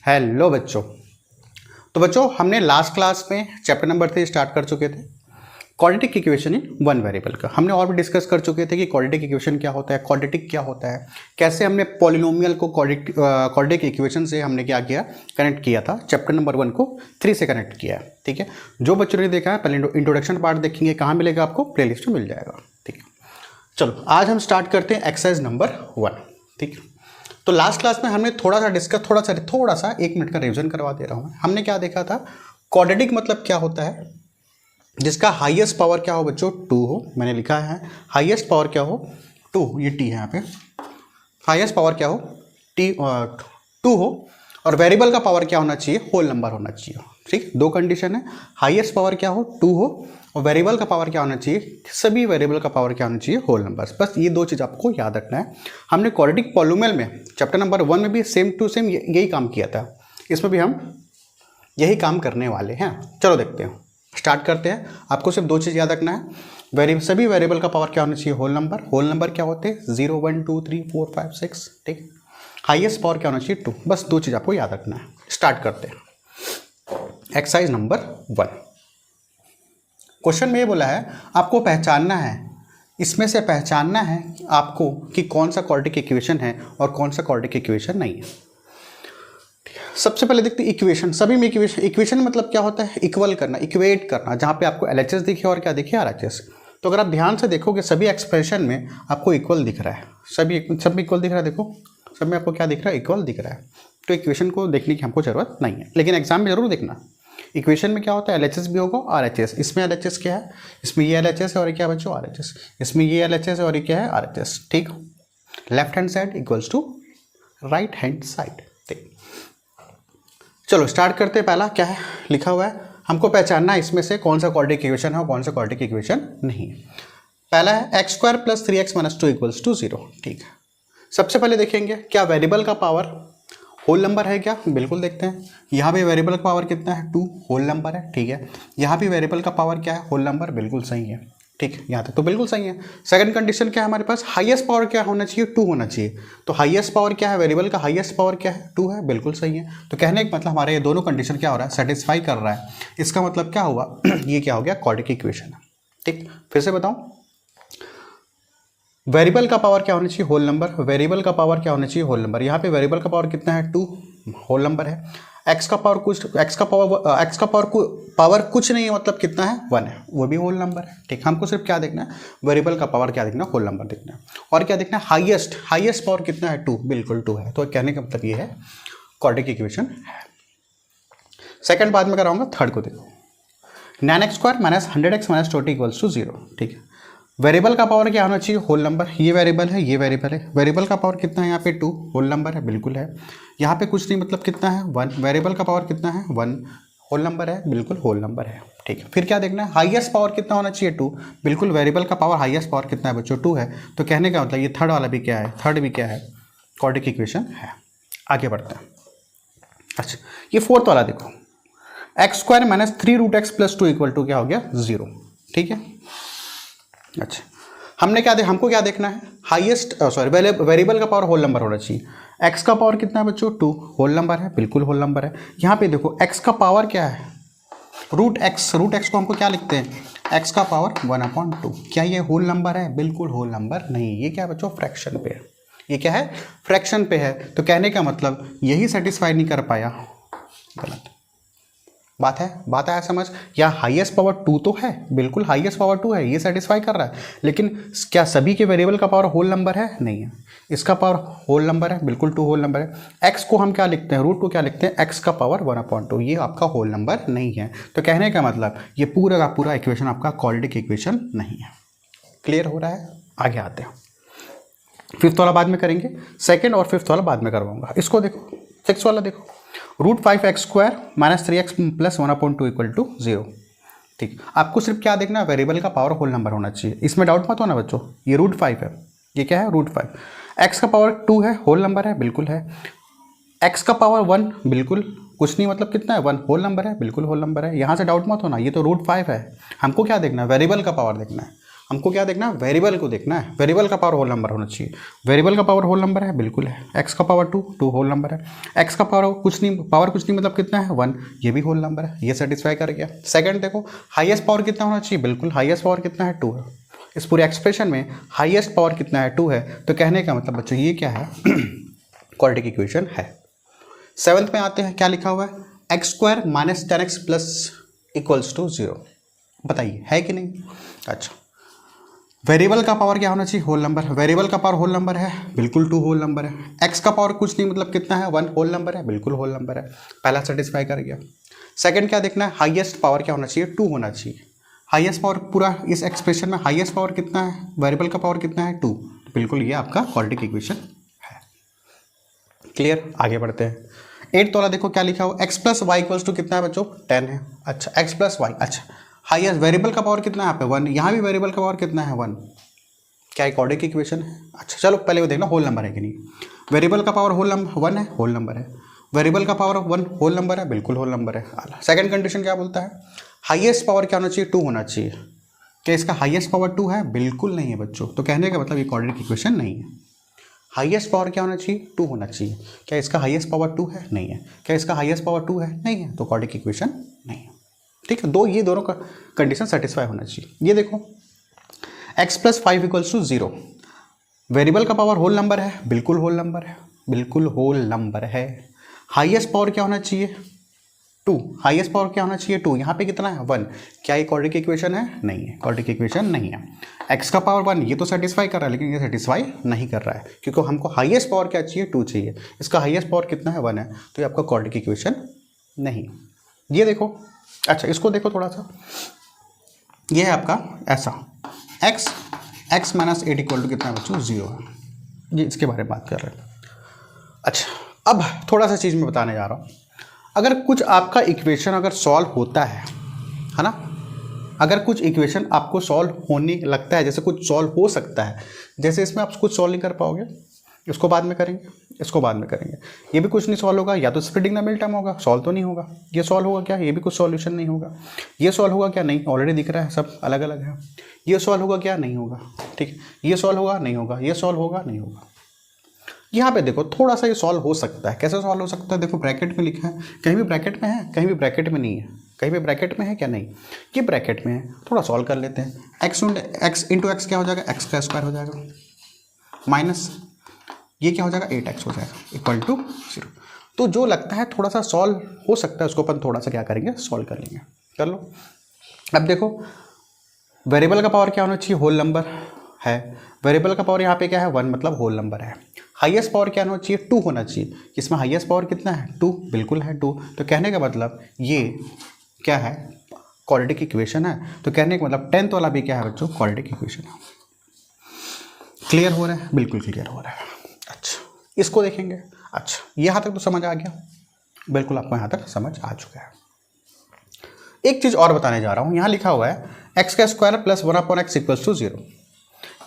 Hello बच्चों। तो बच्चों हमने लास्ट क्लास में चैप्टर नंबर 3 स्टार्ट कर चुके थे quadratic equation in one variable का। हमने और भी डिस्कस कर चुके थे कि क्वाड्रेटिक इक्वेशन क्या होता है, क्वाड्रेटिक क्या होता है, कैसे हमने पॉलिनोमियल को क्वाड्रेटिक इक्वेशन से हमने क्या किया, कनेक्ट किया था। चैप्टर नंबर 1 को 3 से कनेक्ट किया है। ठीक है, जो बच्चों ने देखा है पहले इंट्रोडक्शन पार्ट देखेंगे, कहाँ मिलेगा आपको, प्लेलिस्ट में मिल जाएगा। ठीक है, चलो आज हम स्टार्ट करते हैं एक्सरसाइज नंबर 1। ठीक है, तो लास्ट क्लास में हमने थोड़ा सा डिस्कस, थोड़ा सा 1 मिनट का रिवीजन करवा दे रहा हूँ। हमने क्या देखा था, क्वाड्रेटिक मतलब क्या होता है, जिसका हाईएस्ट पावर क्या हो बच्चों, 2 हो। मैंने लिखा है हाईएस्ट पावर क्या हो, 2, ये टी है यहाँ पे। हाईएस्ट पावर क्या हो, 2 हो, और वेरिएबल का पावर क्या होना चाहिए, होल नंबर होना चाहिए। ठीक, दो कंडीशन है, हाईएस्ट पावर क्या हो, 2 हो, और वेरिएबल का पावर क्या होना चाहिए, सभी वेरिएबल का पावर क्या होना चाहिए, होल नंबर। बस ये दो चीज़ आपको याद रखना है। हमने क्वाड्रेटिक पॉलिनोमियल में चैप्टर नंबर 1 में भी सेम टू सेम यही काम किया था, इसमें भी हम यही काम करने वाले हैं। चलो देखते हैं, स्टार्ट करते हैं। आपको सिर्फ दो चीज़ याद रखना है, सभी वेरिएबल का पावर क्या होना चाहिए, होल नंबर। होल नंबर क्या होते हैं, 0 1 2 3 4 5 6। ठीक, हाईएस्ट पावर क्या होना चाहिए, 2। बस दो चीज़ आपको याद रखना है। स्टार्ट करते हैं एक्सरसाइज नंबर 1। क्वेश्चन में ये बोला है आपको पहचानना है, इसमें से पहचानना है आपको कि कौन सा क्वाड्रेटिक इक्वेशन है और कौन सा क्वाड्रेटिक इक्वेशन नहीं है। सबसे पहले देखते हैं इक्वेशन। सभी में इक्वेशन मतलब क्या होता है, इक्वल करना, इक्वेट करना, जहाँ पे आपको LHS दिखे और क्या दिखे, RHS। तो अगर आप ध्यान से देखोगे सभी एक्सप्रेशन में आपको इक्वल दिख रहा है, सब में इक्वल दिख रहा है। देखो सब में आपको क्या दिख रहा है, इक्वल दिख रहा है। तो इक्वेशन को देखने की हमको जरूरत नहीं है, लेकिन एग्जाम में जरूर देखना। इक्वेशन में क्या होता है, LHS भी होगा, RHS। इसमें LHS क्या है, इसमें ये LHS है और ये क्या बच्चों, RHS। इसमें ये LHS है और ये क्या है, RHS। ठीक, left hand side equals to right hand side. ठीक, चलो स्टार्ट करते हैं। पहला क्या है लिखा हुआ है, हमको पहचानना है इसमें से कौन सा क्वाड्रेटिक इक्वेशन है और कौन सा क्वाड्रेटिक इक्वेशन नहीं है। पहला है x² + 3x - 2 = 0। ठीक है, सबसे पहले देखेंगे क्या वेरिएबल का पावर होल नंबर है क्या, बिल्कुल देखते हैं। यहाँ पे वेरिएबल का पावर कितना है, 2, होल नंबर है। ठीक है, यहाँ भी वेरिएबल का पावर क्या है, होल नंबर, बिल्कुल सही है। ठीक है, यहाँ तक तो बिल्कुल सही है। सेकंड कंडीशन क्या है हमारे पास, हाईएस्ट पावर क्या होना चाहिए, 2 होना चाहिए। तो हाईएस्ट पावर क्या है, वेरिएबल का हाईएस्ट पावर क्या है, 2 है, बिल्कुल सही है। तो कहने का मतलब हमारे ये दोनों कंडीशन क्या हो रहा है, सेटिस्फाई कर रहा है। इसका मतलब क्या हुआ ये क्या हो गया, क्वाड्रेटिक इक्वेशन है। ठीक, फिर से बताऊं, वेरिएबल का पावर क्या होना चाहिए, होल नंबर। वेरिएबल का पावर क्या होना चाहिए, होल नंबर। यहाँ पे वेरिएबल का पावर कितना है, 2, होल नंबर है। एक्स का पावर कुछ नहीं है, मतलब कितना है, 1 है, वो भी होल नंबर है। ठीक, हमको सिर्फ क्या देखना है, वेरिएबल का पावर क्या देखना है, होल नंबर देखना है। और क्या देखना है, हाईएस्ट पावर कितना है, 2, बिल्कुल 2 है। तो कहने का मतलब ये है क्वाड्रेटिक इक्वेशन है। सेकंड बाद में कराऊंगा, थर्ड को देखो, 9x² - 100x - 20 = 0। ठीक है, वेरिएबल का पावर क्या होना चाहिए, होल नंबर। ये वेरिएबल है, ये वेरिएबल है। वेरिएबल का पावर कितना है यहाँ पे, 2, होल नंबर है, बिल्कुल है। यहाँ पे कुछ नहीं, मतलब कितना है, 1। वेरिएबल का पावर कितना है, 1, होल नंबर है, बिल्कुल होल नंबर है। ठीक है, फिर क्या देखना है, हाईएस्ट पावर कितना होना चाहिए, 2, बिल्कुल। वेरिएबल का पावर हाईएस्ट पावर कितना है बच्चों, 2 है। तो कहने का मतलब ये थर्ड वाला भी क्या है, थर्ड भी क्या है, क्वाड्रेटिक इक्वेशन है। आगे बढ़ते हैं। अच्छा, ये फोर्थ वाला देखो, x² - 3√x + 2 = क्या हो गया, 0। ठीक है, अच्छा हमने हमको क्या देखना है, वेरिएबल का पावर होल नंबर होना चाहिए। x का पावर कितना है बच्चों, 2, होल नंबर है, बिल्कुल होल नंबर है। यहाँ पे देखो x का पावर क्या है, √x को हमको क्या लिखते हैं, x का पावर 1/2। क्या ये होल नंबर है, बिल्कुल होल नंबर नहीं। ये क्या है बच्चों, फ्रैक्शन पे है। ये क्या है, फ्रैक्शन पे है। तो कहने का मतलब यही सेटिस्फाई नहीं कर पाया, गलत बात आया समझ। या हाईएस्ट पावर 2 तो है, बिल्कुल हाईएस्ट पावर 2 है, ये सेटिस्फाई कर रहा है। लेकिन क्या सभी के वेरिएबल का पावर होल नंबर है, नहीं है। इसका पावर होल नंबर है, बिल्कुल 2 होल नंबर है। x को हम क्या लिखते हैं, √2 क्या लिखते हैं, x का पावर 1/2। ये आपका होल नंबर नहीं है। तो कहने का मतलब ये पूरा का पूरा इक्वेशन आपका क्वाड्रेटिक इक्वेशन नहीं है। क्लियर हो रहा है, आगे आते हैं। फिफ्थ वाला बाद में करेंगे, सेकेंड और फिफ्थ वाला बाद में करवाऊंगा। इसको देखो, सिक्स वाला देखो, √5x² - 3x + 1/2 = 0। ठीक, आपको सिर्फ क्या देखना है, वेरिएबल का पावर होल नंबर होना चाहिए। इसमें डाउट मत होना बच्चों, ये √5 है, ये क्या है, √5। x का पावर 2 है, होल नंबर है, बिल्कुल है। x का पावर 1, बिल्कुल कुछ नहीं, मतलब कितना है, 1, होल नंबर है, बिल्कुल होल नंबर है। यहाँ से डाउट मत होना, ये तो √5 है। हमको क्या देखना है, वेरिएबल का पावर देखना है। हमको क्या देखना है, वेरिएबल को देखना है, वेरिएबल का पावर होल नंबर होना चाहिए। वेरिएबल का पावर होल नंबर है, बिल्कुल है। एक्स का पावर 2 होल नंबर है। एक्स का पावर कुछ नहीं मतलब कितना है 1, ये भी होल नंबर है, ये सेटिस्फाई कर गया। सेकंड देखो, हाईएस्ट पावर कितना होना चाहिए, बिल्कुल हाईएस्ट पावर कितना है 2 है। इस पूरे एक्सप्रेशन में हाईएस्ट पावर कितना है 2 है, तो कहने का मतलब बच्चों ये क्या है क्वाड्रेटिक इक्वेशन है। 7th में आते हैं, क्या लिखा हुआ है, x² minus 10x plus equals to 0। बताइए है कि नहीं। अच्छा, वेरिएबल का पावर क्या होना चाहिए, होल नंबर। वेरिएबल का पावर होल नंबर है, बिल्कुल 2 होल नंबर है। एक्स का पावर कुछ नहीं मतलब कितना है 1 होल नंबर है, बिल्कुल होल नंबर है। पहला सेटिस्फाई कर गया। सेकंड क्या देखना है, हाईएस्ट पावर क्या होना चाहिए, 2 होना चाहिए। हाईएस्ट पावर पूरा इस एक्सप्रेशन में हाईएस्ट पावर कितना है, वेरिएबल का पावर कितना है 2, बिल्कुल ये आपका क्वाड्रेटिक इक्वेशन है। क्लियर, आगे बढ़ते हैं। 8th वाला देखो क्या लिखा हुआ, x plus y equals to कितना है बच्चों 10 है। अच्छा, x प्लस वाई, अच्छा हाईएस्ट वेरिएबल का पावर कितना है यहाँ पे 1, यहाँ भी वेरिएबल का पावर कितना है 1, क्या क्वाड्रेटिक इक्वेशन है। अच्छा चलो पहले वो देखना होल नंबर है कि नहीं। वेरिएबल का पावर होल नंबर 1 है, होल नंबर है। वेरिएबल का पावर 1 होल नंबर है, बिल्कुल होल नंबर है। सेकंड कंडीशन क्या बोलता है, हाईएस्ट पावर क्या होना चाहिए 2 होना चाहिए। क्या इसका हाईएस्ट पावर 2 है, बिल्कुल नहीं है बच्चों। तो कहने का मतलब ये क्वाड्रेटिक इक्वेशन नहीं है। हाईएस्ट पावर क्या होना चाहिए 2 होना चाहिए। क्या इसका हाईएस्ट पावर 2 है, नहीं है। क्या इसका हाईएस्ट पावर 2 है, नहीं है, तो क्वाड्रेटिक इक्वेशन नहीं है। ठीक है, ये दोनों का कंडीशन सेटिस्फाई होना चाहिए। ये देखो x plus 5 equals to 0, variable का पावर होल नंबर है, बिल्कुल होल नंबर है, बिल्कुल होल नंबर है। हाईएस्ट पावर क्या होना चाहिए 2, हाईएस्ट पावर क्या होना चाहिए 2, यहाँ पे कितना है 1। क्या ये क्वाड्रेटिक इक्वेशन है, नहीं है, क्वाड्रेटिक इक्वेशन नहीं है। x का पावर 1 ये तो सेटिस्फाई कर रहा है, लेकिन ये सेटिस्फाई नहीं कर रहा है, क्योंकि हमको हाईएस्ट पावर क्या चाहिए 2 चाहिए। इसका हाईएस्ट पावर कितना है 1 है, तो ये आपका क्वाड्रेटिक इक्वेशन नहीं। ये देखो, अच्छा इसको देखो थोड़ा सा, ये है आपका ऐसा x माइनस 8 इक्वल टू कितना है बच्चों 0 है। ये इसके बारे में बात कर रहे हैं। अच्छा, अब थोड़ा सा चीज़ मैं बताने जा रहा हूँ। अगर कुछ आपका इक्वेशन अगर सॉल्व होता है ना, अगर कुछ इक्वेशन आपको सॉल्व होने लगता है, जैसे कुछ सॉल्व हो सकता है, जैसे इसमें आप कुछ सॉल्व नहीं कर पाओगे, इसको बाद में करेंगे, इसको बाद में करेंगे, ये भी कुछ नहीं सॉल्व होगा, या तो स्प्लिटिंग द मिल टर्म होगा, सॉल्व तो नहीं होगा। ये सॉल्व होगा क्या, ये भी कुछ सॉल्यूशन नहीं होगा। ये सॉल्व होगा क्या, नहीं, ऑलरेडी दिख रहा है सब अलग अलग है। ये सॉल्व होगा क्या, नहीं होगा। ठीक है, ये सॉल्व होगा, नहीं होगा, ये सॉल्व होगा, नहीं होगा। यहाँ पे देखो थोड़ा सा ये सॉल्व हो सकता है। कैसे सॉल्व हो सकता है, देखो ब्रैकेट में लिखा है, कहीं भी ब्रैकेट में है, कहीं भी ब्रैकेट में नहीं है। कहीं भी ब्रैकेट में है क्या, नहीं, ये ब्रैकेट में है। थोड़ा सॉल्व कर लेते हैं। x इंटू एक्स क्या हो जाएगा, x का स्क्वायर हो जाएगा, माइनस ये क्या हो जाएगा 8x हो जाएगा, इक्वल टू 0। तो जो लगता है थोड़ा सा सॉल्व हो सकता है, उसको अपन थोड़ा सा क्या करेंगे, सॉल्व कर लेंगे। कर लो। अब देखो वेरिएबल का पावर क्या होना चाहिए, होल नंबर है। वेरिएबल का पावर यहाँ पे क्या है 1, मतलब होल नंबर है। हाईएस्ट पावर क्या होना चाहिए 2 होना चाहिए। इसमें हाईएस्ट पावर कितना है 2, बिल्कुल है 2। तो कहने का मतलब ये क्या है, क्वाड्रेटिक इक्वेशन है। तो कहने का मतलब 10th वाला भी क्या है बच्चों, क्वाड्रेटिक इक्वेशन है। क्लियर हो रहा है, बिल्कुल क्लियर हो रहा है। अच्छा, इसको देखेंगे। अच्छा, यहाँ तक तो समझ आ गया, बिल्कुल आपको यहाँ तक समझ आ चुका है। एक चीज़ और बताने जा रहा हूँ। यहाँ लिखा हुआ है x का square plus 1/x equals to 0।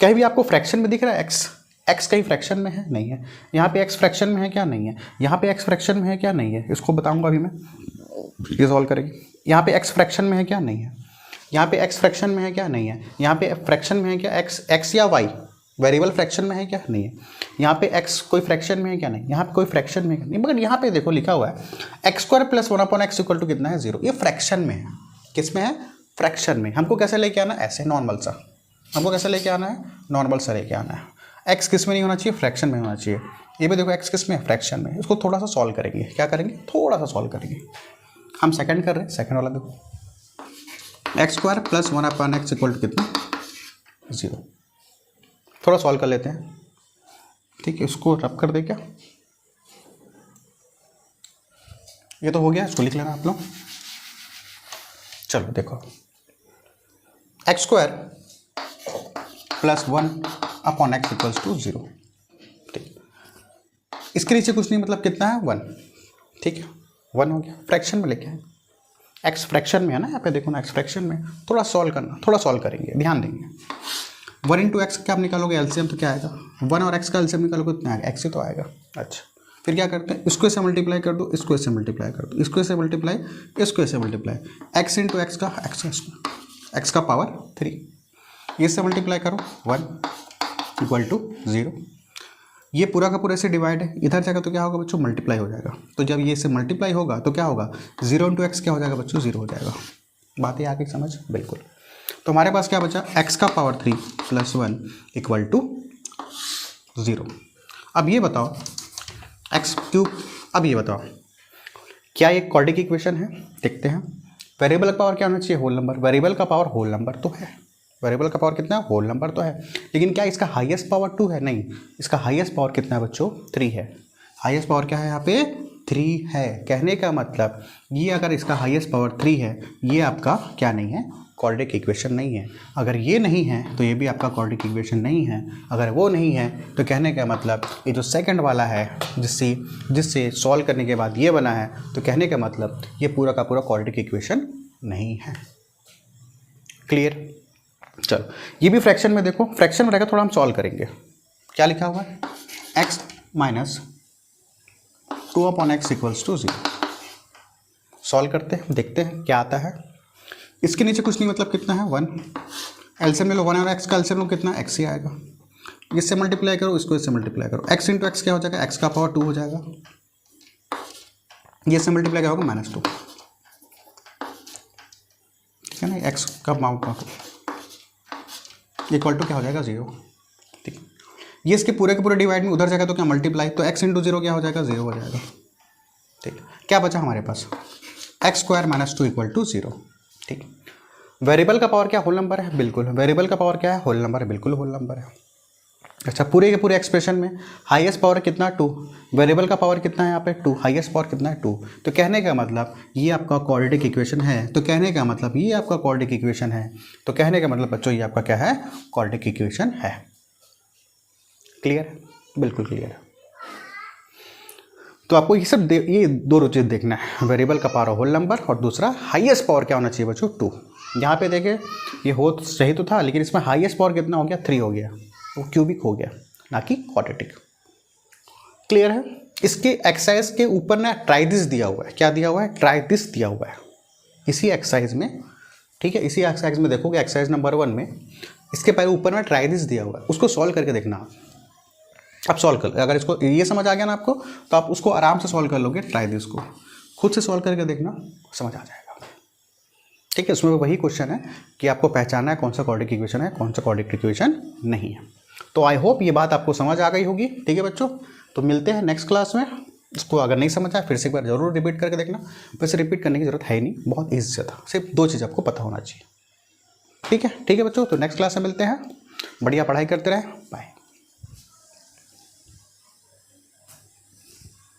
कहीं भी आपको फ्रैक्शन में दिख रहा है x कहीं फ्रैक्शन में है, नहीं है। यहाँ पे x फ्रैक्शन में है क्या, नहीं है। यहाँ पे x फ्रैक्शन में है क्या, नहीं है। इसको बताऊंगा अभी मैं, ये सॉल्व करेंगे। यहाँ पे x फ्रैक्शन में है क्या, नहीं है। यहाँ पे x फ्रैक्शन में है क्या, नहीं है। यहाँ पे फ्रैक्शन में है क्या, x या y वेरिएबल फ्रैक्शन में है क्या, नहीं है। यहाँ पे x कोई फ्रैक्शन में है क्या, नहीं। यहाँ पे कोई फ्रैक्शन में है क्या, नहीं। मगर यहाँ पे देखो लिखा हुआ है x square plus 1/x equal to कितना है 0। ये फ्रैक्शन में है, किस में है, फ्रैक्शन में। हमको कैसे लेके आना है, ऐसे नॉर्मल सा। हमको कैसे लेके आना है, नॉर्मल सा लेके आना है। x किस में नहीं होना चाहिए, फ्रैक्शन में होना चाहिए। ये भी देखो x किस में है, फ्रैक्शन में। इसको थोड़ा सा सॉल्व करेंगे। क्या करेंगे, थोड़ा सा सॉल्व करेंगे। हम सेकंड कर रहे हैं, सेकंड वाला देखो x square plus 1/x equal to कितना 0। थोड़ा सॉल्व कर लेते हैं। ठीक है, इसको रब कर दे क्या, ये तो हो गया, इसको लिख लेना आप लोग। चलो देखो x square plus 1/x equals to 0। ठीक, इसके नीचे कुछ नहीं, मतलब कितना है 1। ठीक है, 1 हो गया, फ्रैक्शन में लेके आए। x फ्रैक्शन में है ना, यहाँ पे देखो ना, x फ्रैक्शन में। थोड़ा सॉल्व करना, थोड़ा सॉल्व करेंगे, ध्यान देंगे। 1 इंटू एक्स क्या आप निकालोगे, एलसीएम तो क्या आएगा 1, और x का एलसीएम निकालोगे कितना आएगा, x ही तो आएगा। अच्छा, फिर क्या करते हैं, इसको ऐसे मल्टीप्लाई कर दो, इसको ऐसे मल्टीप्लाई कर दो, इसको ऐसे मल्टीप्लाई, इसको ऐसे मल्टीप्लाई। x इंटू एक्स का x का पावर 3। इससे मल्टीप्लाई करो 1 इक्वल टू 0। ये पूरा का पूरा से डिवाइड है, इधर जाएगा तो क्या होगा बच्चों, मल्टीप्लाई हो जाएगा। तो जब ये से मल्टीप्लाई होगा तो क्या होगा, 0 इंटू एक्स क्या हो जाएगा बच्चों, 0 हो जाएगा। बात ये आगे समझ, बिल्कुल। तो हमारे पास क्या बचा, x का पावर 3 प्लस 1 इक्वल टू 0। अब ये बताओ एक्स क्यूब, अब ये बताओ क्या ये क्वाड्रेटिक इक्वेशन है, देखते हैं। वेरिएबल का पावर क्या होना चाहिए, होल नंबर। वेरिएबल का पावर होल नंबर तो है, वेरिएबल का पावर कितना है, होल नंबर तो है, लेकिन क्या इसका हाईएस्ट पावर 2 है, नहीं, इसका हाईएस्ट पावर कितना है बच्चों, 3 है। हाईएस्ट पावर क्या है यहाँ पे, 3 है। कहने का मतलब ये अगर इसका हाईएस्ट पावर 3 है, ये आपका क्या नहीं है, क्वाड्रेटिक इक्वेशन नहीं है। अगर ये नहीं है तो ये भी आपका क्वाड्रेटिक इक्वेशन नहीं है। अगर वो नहीं है तो कहने का मतलब ये जो सेकंड वाला है जिससे सॉल्व करने के बाद ये बना है, तो कहने का मतलब ये पूरा का पूरा क्वाड्रेटिक इक्वेशन नहीं है। क्लियर। चलो ये भी फ्रैक्शन में देखो, फ्रैक्शन में रहेगा थोड़ा हम सॉल्व करेंगे। क्या लिखा हुआ है, x minus 2/x equals to 0। Solve करते हैं, देखते हैं क्या आता है। इसके नीचे कुछ नहीं, मतलब कितना है 1, एलसीएम ले लो 1 और x का एलसीएम लो कितना, x ही आएगा। इससे मल्टीप्लाई करो, इसको इससे मल्टीप्लाई करो, x इंटू एक्स क्या हो जाएगा, x का पावर 2 हो जाएगा। ये से मल्टीप्लाई क्या होगा, -2, ठीक है ना, x का पावर इक्वल टू क्या हो जाएगा, 0। ठीक है, ये इसके पूरे के पूरे डिवाइड में उधर जाएगा तो क्या मल्टीप्लाई, तो x इंटू 0 क्या हो जाएगा, 0 हो जाएगा। ठीक है, क्या बचा हमारे पास, x² - 2 इक्वल टू 0। ठीक, वेरिएबल का पावर क्या, होल नंबर है, बिल्कुल। वेरिएबल का पावर क्या है, होल नंबर है, बिल्कुल होल नंबर है। अच्छा, पूरे के पूरे एक्सप्रेशन में हाईएस्ट पावर कितना, 2, वेरिएबल का पावर कितना है यहाँ पे 2, हाईएस्ट पावर कितना है 2। तो कहने का मतलब ये आपका क्वाड्रेटिक इक्वेशन है, तो कहने का मतलब ये आपका क्वाड्रेटिक इक्वेशन है, तो कहने का मतलब बच्चों ये आपका क्या है, क्वाड्रेटिक इक्वेशन है। क्लियर है, बिल्कुल क्लियर है। तो आपको ये सब ये दो चीज़ देखना है, वेरिएबल का पावर होल नंबर और दूसरा हाईएस्ट पावर क्या होना चाहिए बच्चों, 2। यहाँ पे देखे ये हो सही तो था, लेकिन इसमें हाईएस्ट पावर कितना हो गया, 3 हो गया, वो क्यूबिक हो गया, ना कि क्वाड्रेटिक। क्लियर है। इसके एक्सरसाइज के ऊपर ना ट्राई दिस दिया हुआ है, क्या दिया हुआ है, ट्राई दिस दिया हुआ है इसी एक्सरसाइज में। ठीक है, इसी एक्सरसाइज में देखोगे, एक्सरसाइज नंबर 1 में इसके पहले ऊपर में ट्राई दिस दिया हुआ है, उसको सॉल्व करके देखना। अब सॉल्व कर, अगर इसको ये समझ आ गया ना आपको, तो आप उसको आराम से सॉल्व कर लोगे। ट्राई दिस को खुद से सॉल्व करके देखना, समझ आ जाएगा। ठीक है, उसमें वही क्वेश्चन है कि आपको पहचाना है कौन सा क्वाड्रेटिक इक्वेशन है, कौन सा क्वाड्रेटिक इक्वेशन नहीं है। तो आई होप ये बात आपको समझ आ गई होगी। ठीक है बच्चों, तो मिलते हैं नेक्स्ट क्लास में। इसको अगर नहीं समझ आए फिर से एक बार जरूर रिपीट करके देखना। वैसे रिपीट करने की जरूरत है ही नहीं, बहुत ईजी से था, सिर्फ 2 चीज़ आपको पता होना चाहिए। ठीक है बच्चों, तो नेक्स्ट क्लास में मिलते हैं। बढ़िया पढ़ाई करते रहें, बाय।